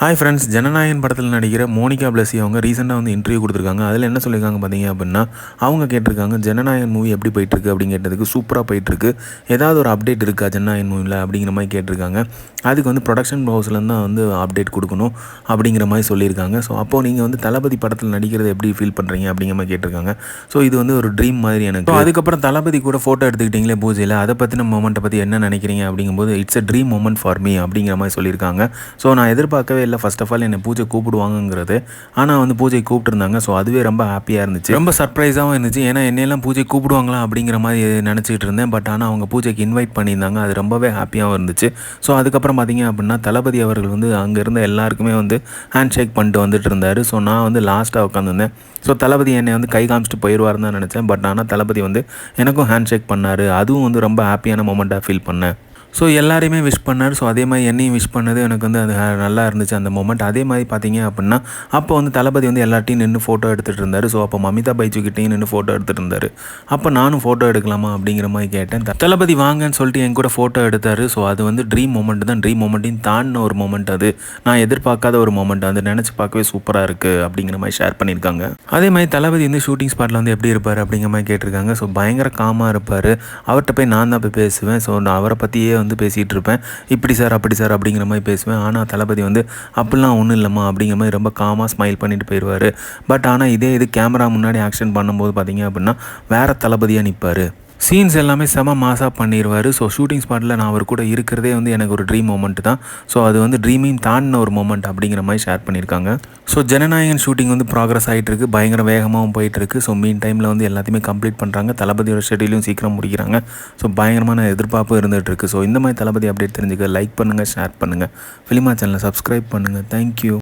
Hi friends, Jananayagan படத்தில் நடிக்கிற Monica Blessy அவங்க ரீசெண்டாக வந்து இன்டர்வியூ கொடுத்துருக்காங்க. அதில் என்ன சொல்லியிருக்காங்க பார்த்தீங்க அப்படின்னா, அவங்க கேட்டிருக்காங்க ஜனநாயகன் மூவி எப்படி போயிட்டுருக்கு அப்படின்னு கேட்டதுக்கு சூப்பராக போயிட்டுருக்கு, ஏதாவது ஒரு அப்டேட் இருக்கா ஜனநாயகன் மூவியில் அப்படிங்கிற மாதிரி கேட்டிருக்காங்க. அதுக்கு வந்து ப்ரொடக்ஷன் ஹவுஸ்லேருந்து தான் வந்து அப்டேட் கொடுக்கணும் அப்படிங்கிற மாதிரி சொல்லியிருக்காங்க. ஸோ அப்போது நீங்கள் வந்து தளபதி படத்தில் நடிக்கிறத எப்படி ஃபீல் பண்ணுறீங்க அப்படிங்கிற மாதிரி கேட்டிருக்காங்க. ஸோ இது வந்து ஒரு ட்ரீம் மாதிரி எனக்கு. அதுக்கப்புறம் தளபதி கூட ஃபோட்டோ எடுத்துக்கிட்டீங்களே பூஜையில், அதை பற்றின மொமெண்ட்டை பற்றி என்ன நினைக்கிறீங்க அப்படிங்கும்போது it's a dream moment for me அப்படிங்கிற மாதிரி சொல்லியிருக்காங்க. ஸோ நான் எதிர்பார்க்கவே இல்லை ஃபர்ஸ்ட் ஆஃப் ஆல் என்னை பூஜை கூப்பிடுவாங்கங்கிறது. ஆனால் வந்து பூஜை கூப்பிட்டுருந்தாங்க. ஸோ அதுவே ரொம்ப ஹாப்பியாக இருந்துச்சு, ரொம்ப சர்ப்ரைஸாகவும் இருந்துச்சு. ஏன்னா என்னையெல்லாம் பூஜை கூப்பிடுவாங்களா அப்படிங்கிற மாதிரி நினச்சிக்கிட்டு இருந்தேன். பட் ஆனால் அவங்க பூஜைக்கு இன்வைட் பண்ணியிருந்தாங்க. அது ரொம்பவே ஹாப்பியாகவும் இருந்துச்சு. ஸோ அதுக்கப்புறம் பார்த்தீங்க அப்படின்னா தளபதி அவர்கள் வந்து அங்கே இருந்த எல்லாருக்குமே வந்து ஹேண்ட் ஷேக் பண்ணிட்டு வந்துட்டு இருந்தார். ஸோ நான் வந்து லாஸ்ட்டாக உட்காந்துருந்தேன். ஸோ தளபதி என்னை வந்து கை காமிச்சிட்டு போயிடுவார்னு தான் நினச்சேன். பட் ஆனால் தளபதி வந்து எனக்கும் ஹேண்ட் ஷேக் பண்ணார். அதுவும் வந்து ரொம்ப ஹாப்பியான மொமெண்ட்டாக ஃபீல் பண்ணேன். ஸோ எல்லாரையுமே விஷ் பண்ணார். ஸோ அதே மாதிரி என்னையும் விஷ் பண்ணது எனக்கு வந்து அது நல்லா இருந்துச்சு அந்த மொமெண்ட். அதே மாதிரி பார்த்தீங்க அப்படின்னா அப்போ வந்து தளபதி வந்து எல்லார்ட்டையும் நின்று ஃபோட்டோ எடுத்துகிட்டு இருந்தார். ஸோ அப்போ மமிதா பைஜுக்கிட்டையும் நின்று ஃபோட்டோ எடுத்துகிட்டு இருந்தார். அப்போ நானும் ஃபோட்டோ எடுக்கலாமா அப்படிங்கிற மாதிரி கேட்டேன். தளபதி வாங்கன்னு சொல்லிட்டு என் கூட ஃபோட்டோ எடுத்தார். ஸோ அது வந்து ட்ரீம் மொமெண்ட் தான். ட்ரீம் மொமெண்ட்டையும் தாண்டின ஒரு மொமெண்ட். அது நான் எதிர்பார்க்காத ஒரு மொமெண்ட். அது நினச்சி பார்க்கவே சூப்பராக இருக்குது அப்படிங்கிற மாதிரி ஷேர் பண்ணியிருக்காங்க. அதே மாதிரி தளபதி வந்து ஷூட்டிங் ஸ்பாட்டில் வந்து எப்படி இருப்பார் அப்படிங்கிற மாதிரி கேட்டிருக்காங்க. ஸோ பயங்கர காமாக இருப்பார். அவர்கிட்ட போய் நான் தான் போய் பேசுவேன். ஸோ நான் அவரை பற்றியே வந்து பேசிகிட்டு இருப்பேன். இப்படி சார் அப்படி சார் அப்படிங்கிற மாதிரி பேசுவேன். ஆனால் தளபதி வந்து அப்படிலாம் ஒன்றும் இல்லைம்மா அப்படிங்கிற மாதிரி ரொம்ப காமாக ஸ்மைல் பண்ணிட்டு போயிடுவார். பட் ஆனால் இது கேமரா முன்னாடி ஆக்ஷன் பண்ணும்போது பார்த்தீங்க அப்படின்னா வேறு தளபதியாக நிற்பார். சீன்ஸ் எல்லாமே செம மாசாக பண்ணிடுவார். ஸோ ஷூட்டிங் ஸ்பாட்டில் நான் அவர் கூட இருக்கிறதே வந்து எனக்கு ஒரு ட்ரீம் மொமெண்ட் தான். ஸோ அது வந்து ட்ரீமையும் தாண்டின ஒரு மொமெண்ட் அப்படிங்கிற மாதிரி ஷேர் பண்ணியிருக்காங்க. ஸோ ஜனநாயகன் ஷூட்டிங் வந்து ப்ராக்ரஸ் ஆகிட்டு இருக்குது, பயங்கர வேகமாகவும் போயிட்டுருக்கு. ஸோ மீன் டைமில் வந்து எல்லாத்தையுமே கம்ப்ளீட் பண்ணுறாங்க. தளபதியோட ஷெட்யூலையும் சீக்கிரம் முடிக்கிறாங்க. ஸோ பயங்கரமான எதிர்பார்ப்பு இருந்துகிட்ருக்கு. ஸோ இந்த மாதிரி தளபதி அப்டேட் தெரிஞ்சுக்க லைக் பண்ணுங்கள், ஷேர் பண்ணுங்கள், ஃபிலிமா சேனலை சப்ஸ்கிரைப் பண்ணுங்கள். தேங்க்யூ.